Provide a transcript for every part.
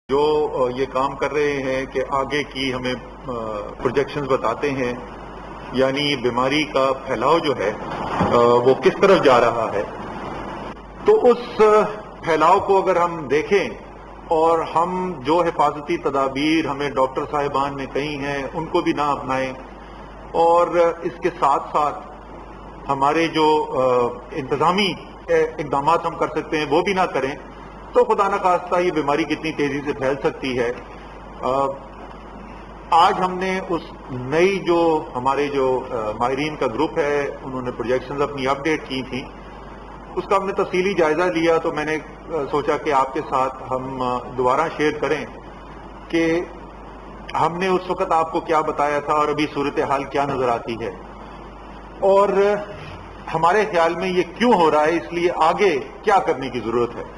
جو یہ کام کر رہے ہیں کہ آگے کی ہمیں پروجیکشنز بتاتے ہیں، یعنی بیماری کا پھیلاؤ جو ہے وہ کس طرف جا رہا ہے، تو اس پھیلاؤ کو اگر ہم دیکھیں اور ہم جو حفاظتی تدابیر ہمیں ڈاکٹر صاحبان نے کہی ہیں ان کو بھی نہ اپنائیں، اور اس کے ساتھ ساتھ ہمارے جو انتظامی اقدامات ہم کر سکتے ہیں وہ بھی نہ کریں، تو خدا نخواستہ یہ بیماری کتنی تیزی سے پھیل سکتی ہے۔ آج ہم نے اس نئی جو ہمارے جو ماہرین کا گروپ ہے انہوں نے پروجیکشنز اپنی اپ ڈیٹ کی تھی، اس کا ہم نے تفصیلی جائزہ لیا، تو میں نے سوچا کہ آپ کے ساتھ ہم دوبارہ شیئر کریں کہ ہم نے اس وقت آپ کو کیا بتایا تھا اور ابھی صورتحال کیا نظر آتی ہے، اور ہمارے خیال میں یہ کیوں ہو رہا ہے، اس لیے آگے کیا کرنے کی ضرورت ہے۔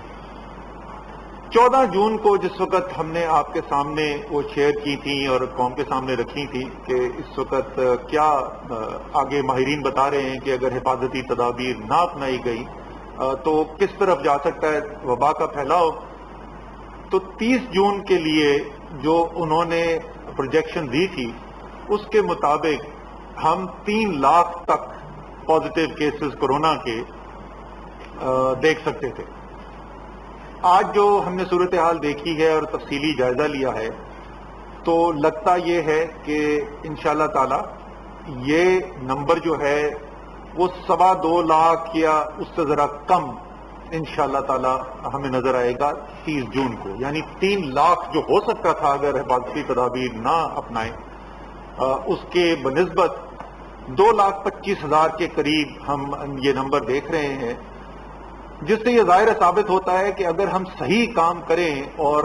14 جون کو جس وقت ہم نے آپ کے سامنے وہ شیئر کی تھی اور قوم کے سامنے رکھی تھی کہ اس وقت کیا آگے ماہرین بتا رہے ہیں کہ اگر حفاظتی تدابیر نہ اپنائی گئی تو کس طرف جا سکتا ہے وبا کا پھیلاؤ، تو 30 جون کے لیے جو انہوں نے پروجیکشن دی تھی اس کے مطابق ہم 3 لاکھ تک پازیٹیو کیسز کورونا کے دیکھ سکتے تھے۔ آج جو ہم نے صورتحال دیکھی ہے اور تفصیلی جائزہ لیا ہے تو لگتا یہ ہے کہ انشاءاللہ تعالی یہ نمبر جو ہے وہ 2.25 لاکھ یا اس سے ذرا کم انشاءاللہ تعالی ہمیں نظر آئے گا 30 جون کو، یعنی 3 لاکھ جو ہو سکتا تھا اگر حفاظتی تدابیر نہ اپنائیں، اس کے بنسبت 2,25,000 کے قریب ہم یہ نمبر دیکھ رہے ہیں، جس سے یہ ظاہر ثابت ہوتا ہے کہ اگر ہم صحیح کام کریں اور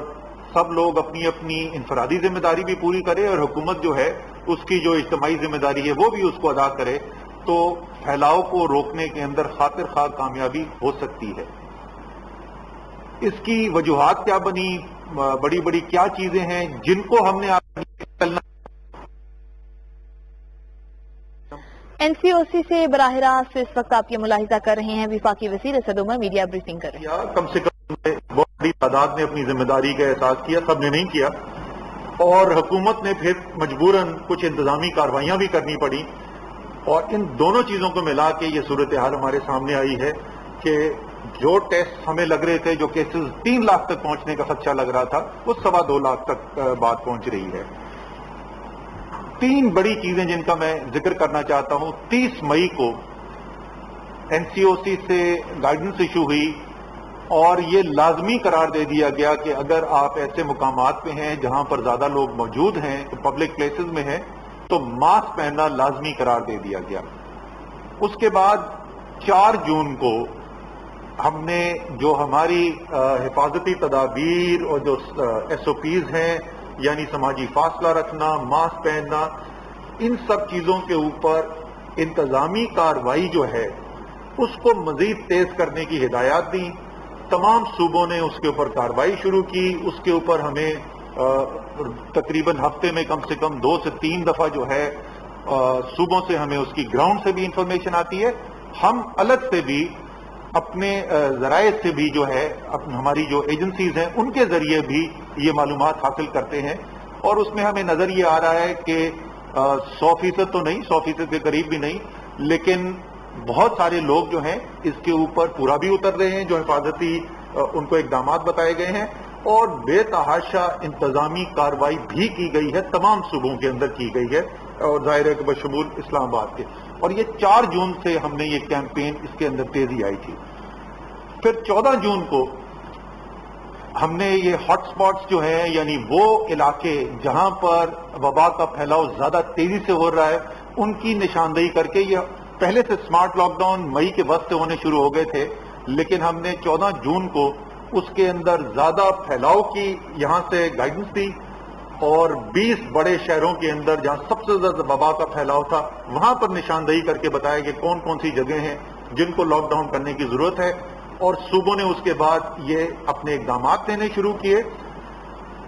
سب لوگ اپنی اپنی انفرادی ذمہ داری بھی پوری کریں اور حکومت جو ہے اس کی جو اجتماعی ذمہ داری ہے وہ بھی اس کو ادا کرے، تو پھیلاؤ کو روکنے کے اندر خاطر خواہ کامیابی ہو سکتی ہے۔ اس کی وجوہات کیا بنی، بڑی بڑی کیا چیزیں ہیں جن کو ہم نے چلنا۔ این سی او سی سے براہ راست اس وقت آپ یہ ملاحظہ کر رہے ہیں وفاقی وزیر اسد عمر میڈیا بریفنگ کر رہے ہیں۔ کم سے کم بہت بڑی تعداد نے اپنی ذمہ داری کا احساس کیا، سب نے نہیں کیا، اور حکومت نے پھر مجبوراً کچھ انتظامی کارروائیاں بھی کرنی پڑی، اور ان دونوں چیزوں کو ملا کے یہ صورتحال ہمارے سامنے آئی ہے کہ جو ٹیسٹ ہمیں لگ رہے تھے، جو کیسز 3 لاکھ تک پہنچنے کا خدشہ لگ رہا تھا، وہ 2.25 لاکھ تک بات پہنچ رہی ہے۔ 3 بڑی چیزیں جن کا میں ذکر کرنا چاہتا ہوں۔ 30 مئی کو این سی او سی سے گائیڈنس ایشو ہوئی اور یہ لازمی قرار دے دیا گیا کہ اگر آپ ایسے مقامات پہ ہیں جہاں پر زیادہ لوگ موجود ہیں، پبلک پلیسز میں ہیں، تو ماسک پہننا لازمی قرار دے دیا گیا۔ اس کے بعد 4 جون کو ہم نے جو ہماری حفاظتی تدابیر اور جو ایس او پیز ہیں، یعنی سماجی فاصلہ رکھنا، ماسک پہننا، ان سب چیزوں کے اوپر انتظامی کارروائی جو ہے اس کو مزید تیز کرنے کی ہدایات دیں۔ تمام صوبوں نے اس کے اوپر کارروائی شروع کی، اس کے اوپر ہمیں تقریباً ہفتے میں کم سے کم 2 سے 3 دفعہ جو ہے صوبوں سے ہمیں اس کی گراؤنڈ سے بھی انفارمیشن آتی ہے، ہم الگ سے بھی اپنے ذرائع سے بھی جو ہے ہماری جو ایجنسیز ہیں ان کے ذریعے بھی یہ معلومات حاصل کرتے ہیں، اور اس میں ہمیں نظر یہ آ رہا ہے کہ 100% تو نہیں، 100% کے قریب بھی نہیں، لیکن بہت سارے لوگ جو ہیں اس کے اوپر پورا بھی اتر رہے ہیں جو حفاظتی ان کو اقدامات بتائے گئے ہیں، اور بے تحاشا انتظامی کارروائی بھی کی گئی ہے، تمام صوبوں کے اندر کی گئی ہے، اور ظاہر ہے کہ بشمول اسلام آباد کے، اور یہ 4 جون سے ہم نے یہ کیمپین اس کے اندر تیزی آئی تھی۔ پھر 14 جون کو ہم نے یہ ہاٹ سپاٹس جو ہیں، یعنی وہ علاقے جہاں پر وبا کا پھیلاؤ زیادہ تیزی سے ہو رہا ہے، ان کی نشاندہی کر کے، یہ پہلے سے سمارٹ لاک ڈاؤن مئی کے وقت سے ہونے شروع ہو گئے تھے، لیکن ہم نے 14 جون کو اس کے اندر زیادہ پھیلاؤ کی یہاں سے گائیڈنس دی، اور 20 بڑے شہروں کے اندر جہاں سب سے زیادہ وبا کا پھیلاؤ تھا وہاں پر نشاندہی کر کے بتایا کہ کون کون سی جگہیں ہیں جن کو لاک ڈاؤن کرنے کی ضرورت ہے، اور صوبوں نے اس کے بعد یہ اپنے اقدامات لینے شروع کیے۔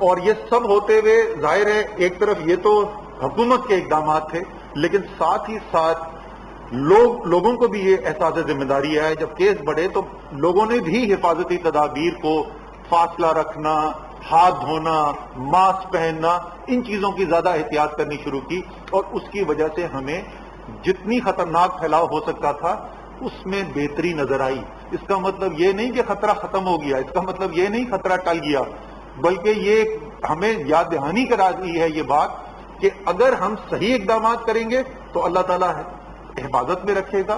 اور یہ سب ہوتے ہوئے ظاہر ہے ایک طرف یہ تو حکومت کے اقدامات تھے، لیکن ساتھ ہی ساتھ لوگوں کو بھی یہ احساس ذمہ داری ہے، جب کیس بڑھے تو لوگوں نے بھی حفاظتی تدابیر کو، فاصلہ رکھنا، ہاتھ دھونا، ماسک پہننا، ان چیزوں کی زیادہ احتیاط کرنی شروع کی، اور اس کی وجہ سے ہمیں جتنی خطرناک پھیلاؤ ہو سکتا تھا اس میں بہتری نظر آئی۔ اس کا مطلب یہ نہیں کہ خطرہ ختم ہو گیا، اس کا مطلب یہ نہیں خطرہ ٹل گیا، بلکہ یہ ہمیں یاد دہانی کرا دی ہے یہ بات کہ اگر ہم صحیح اقدامات کریں گے تو اللہ تعالیٰ حفاظت میں رکھے گا،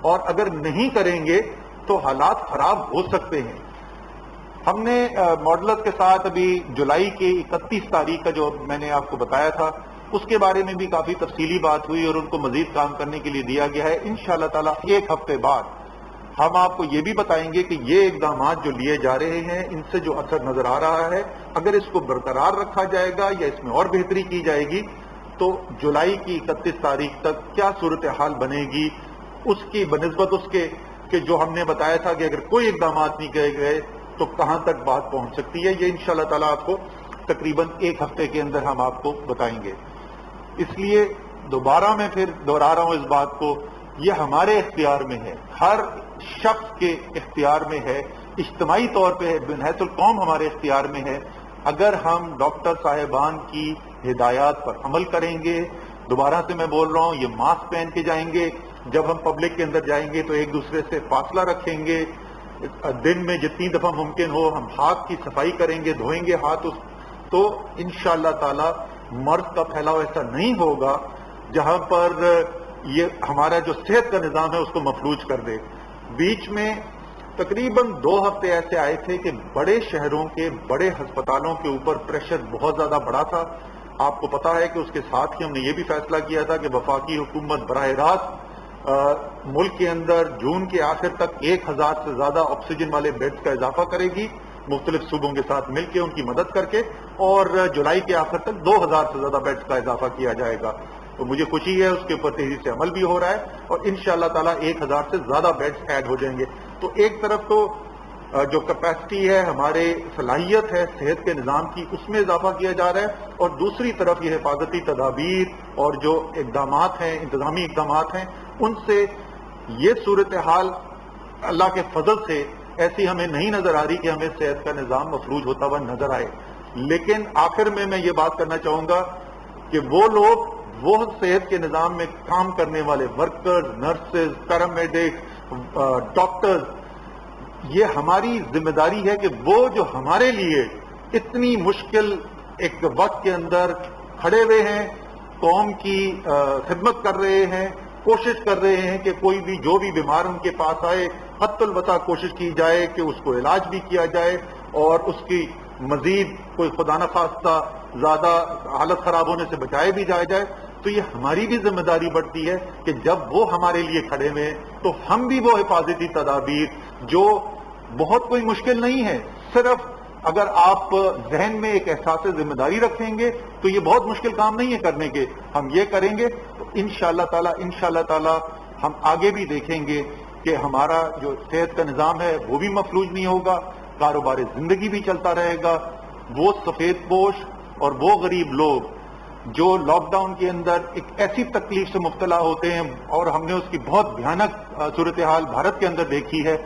اور اگر نہیں کریں گے تو حالات خراب ہو سکتے ہیں۔ ہم نے ماڈلرز کے ساتھ ابھی جولائی کی 31 تاریخ کا جو میں نے آپ کو بتایا تھا اس کے بارے میں بھی کافی تفصیلی بات ہوئی، اور ان کو مزید کام کرنے کے لیے دیا گیا ہے۔ انشاءاللہ تعالیٰ ایک ہفتے بعد ہم آپ کو یہ بھی بتائیں گے کہ یہ اقدامات جو لیے جا رہے ہیں ان سے جو اثر نظر آ رہا ہے، اگر اس کو برقرار رکھا جائے گا یا اس میں اور بہتری کی جائے گی تو جولائی کی 31 تاریخ تک کیا صورتحال بنے گی، اس کی بنسبت اس کے کہ جو ہم نے بتایا تھا کہ اگر کوئی اقدامات نہیں کیے گئے تو کہاں تک بات پہنچ سکتی ہے، یہ انشاءاللہ تعالیٰ آپ کو تقریباً ایک ہفتے کے اندر ہم آپ کو بتائیں گے۔ اس لیے دوبارہ میں پھر دہرا رہا ہوں اس بات کو، یہ ہمارے اختیار میں ہے، ہر شخص کے اختیار میں ہے، اجتماعی طور پہ بنحیث القوم ہمارے اختیار میں ہے۔ اگر ہم ڈاکٹر صاحبان کی ہدایات پر عمل کریں گے، دوبارہ سے میں بول رہا ہوں، یہ ماسک پہن کے جائیں گے، جب ہم پبلک کے اندر جائیں گے تو ایک دوسرے سے فاصلہ رکھیں گے، دن میں جتنی دفعہ ممکن ہو ہم ہاتھ کی صفائی کریں گے، دھوئیں گے ہاتھ، تو انشاءاللہ تعالی مرض کا پھیلاؤ ایسا نہیں ہوگا جہاں پر یہ ہمارا جو صحت کا نظام ہے اس کو مفلوج کر دے۔ بیچ میں تقریباً 2 ہفتے ایسے آئے تھے کہ بڑے شہروں کے بڑے ہسپتالوں کے اوپر پریشر بہت زیادہ بڑا تھا۔ آپ کو پتا ہے کہ اس کے ساتھ ہی ہم نے یہ بھی فیصلہ کیا تھا کہ وفاقی حکومت براہ راست ملک کے اندر جون کے آخر تک 1000 سے زیادہ آکسیجن والے بیڈز کا اضافہ کرے گی، مختلف صوبوں کے ساتھ مل کے ان کی مدد کر کے، اور جولائی کے آخر تک 2000 سے زیادہ بیڈز کا اضافہ کیا جائے گا۔ تو مجھے خوشی ہے اس کے اوپر تیزی سے عمل بھی ہو رہا ہے، اور انشاءاللہ تعالیٰ 1000 سے زیادہ بیڈز ایڈ ہو جائیں گے۔ تو ایک طرف تو جو کیپیسٹی ہے، ہمارے صلاحیت ہے صحت کے نظام کی، اس میں اضافہ کیا جا رہا ہے، اور دوسری طرف یہ حفاظتی تدابیر اور جو اقدامات ہیں، انتظامی اقدامات ہیں، ان سے یہ صورتحال اللہ کے فضل سے ایسی ہمیں نہیں نظر آ رہی کہ ہمیں صحت کا نظام مفلوج ہوتا ہوا نظر آئے۔ لیکن آخر میں یہ بات کرنا چاہوں گا کہ وہ لوگ، وہ صحت کے نظام میں کام کرنے والے ورکرز، نرسز، پیرامیڈکس، ڈاکٹرز، یہ ہماری ذمہ داری ہے کہ وہ جو ہمارے لیے اتنی مشکل ایک وقت کے اندر کھڑے ہوئے ہیں، قوم کی خدمت کر رہے ہیں، کوشش کر رہے ہیں کہ کوئی بھی جو بھی بیمار ان کے پاس آئے، حتی الوسع کوشش کی جائے کہ اس کو علاج بھی کیا جائے، اور اس کی مزید کوئی خدا نخواستہ زیادہ حالت خراب ہونے سے بچائے بھی جائے، تو یہ ہماری بھی ذمہ داری بڑھتی ہے کہ جب وہ ہمارے لیے کھڑے ہوئے تو ہم بھی وہ حفاظتی تدابیر، جو بہت کوئی مشکل نہیں ہے، صرف اگر آپ ذہن میں ایک احساس ذمہ داری رکھیں گے تو یہ بہت مشکل کام نہیں ہے کرنے کے، ہم یہ کریں گے تو انشاءاللہ تعالی ہم آگے بھی دیکھیں گے کہ ہمارا جو صحت کا نظام ہے وہ بھی مفلوج نہیں ہوگا، کاروبار زندگی بھی چلتا رہے گا۔ وہ سفید پوش اور وہ غریب لوگ جو لاک ڈاؤن کے اندر ایک ایسی تکلیف سے مبتلا ہوتے ہیں، اور ہم نے اس کی بہت بھیانک صورتحال بھارت کے اندر دیکھی ہے،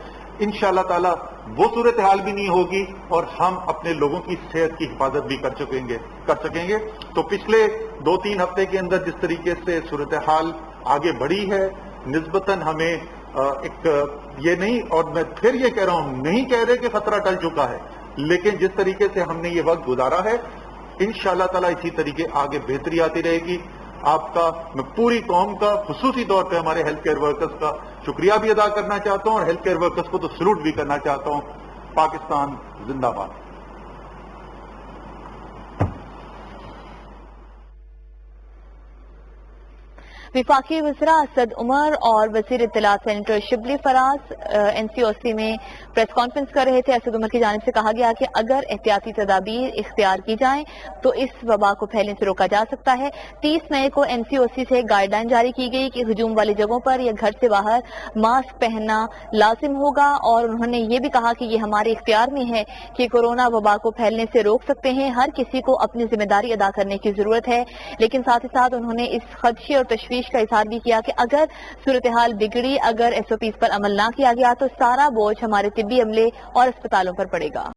انشاءاللہ تعالی وہ صورتحال بھی نہیں ہوگی، اور ہم اپنے لوگوں کی صحت کی حفاظت بھی کر سکیں گے۔ تو پچھلے 2-3 ہفتے کے اندر جس طریقے سے صورتحال آگے بڑھی ہے، نسبتاً ہمیں ایک یہ نہیں، اور میں پھر یہ کہہ رہا ہوں، نہیں کہہ رہے کہ خطرہ ٹل چکا ہے، لیکن جس طریقے سے ہم نے یہ وقت گزارا ہے، انشاءاللہ تعالیٰ اسی طریقے آگے بہتری آتی رہے گی۔ آپ کا، میں پوری قوم کا، خصوصی طور پہ ہمارے ہیلتھ کیئر ورکرز کا شکریہ بھی ادا کرنا چاہتا ہوں، اور ہیلتھ کیئر ورکرز کو تو سلوٹ بھی کرنا چاہتا ہوں۔ پاکستان زندہ باد۔ وفاقی وزراء اسد عمر اور وزیر اطلاعات سینیٹر شبلی فراز NCOC میں پریس کانفرنس کر رہے تھے۔ اسد عمر کی جانب سے کہا گیا کہ اگر احتیاطی تدابیر اختیار کی جائیں تو اس وبا کو پھیلنے سے روکا جا سکتا ہے۔ 30 مئی کو NCOC سے گائیڈ لائن جاری کی گئی کہ ہجوم والی جگہوں پر یا گھر سے باہر ماسک پہننا لازم ہوگا، اور انہوں نے یہ بھی کہا کہ یہ ہمارے اختیار میں ہے کہ کورونا وبا کو پھیلنے سے روک سکتے ہیں، ہر کسی کو اپنی ذمہ داری ادا کرنے کی ضرورت ہے۔ لیکن ساتھ ہی ساتھ انہوں نے اس خدشے اور تشویش کا اظہار بھی کیا کہ اگر صورتحال بگڑی، اگر SOPs پر عمل نہ کیا گیا تو سارا بوجھ ہمارے طبی عملے اور اسپتالوں پر پڑے گا۔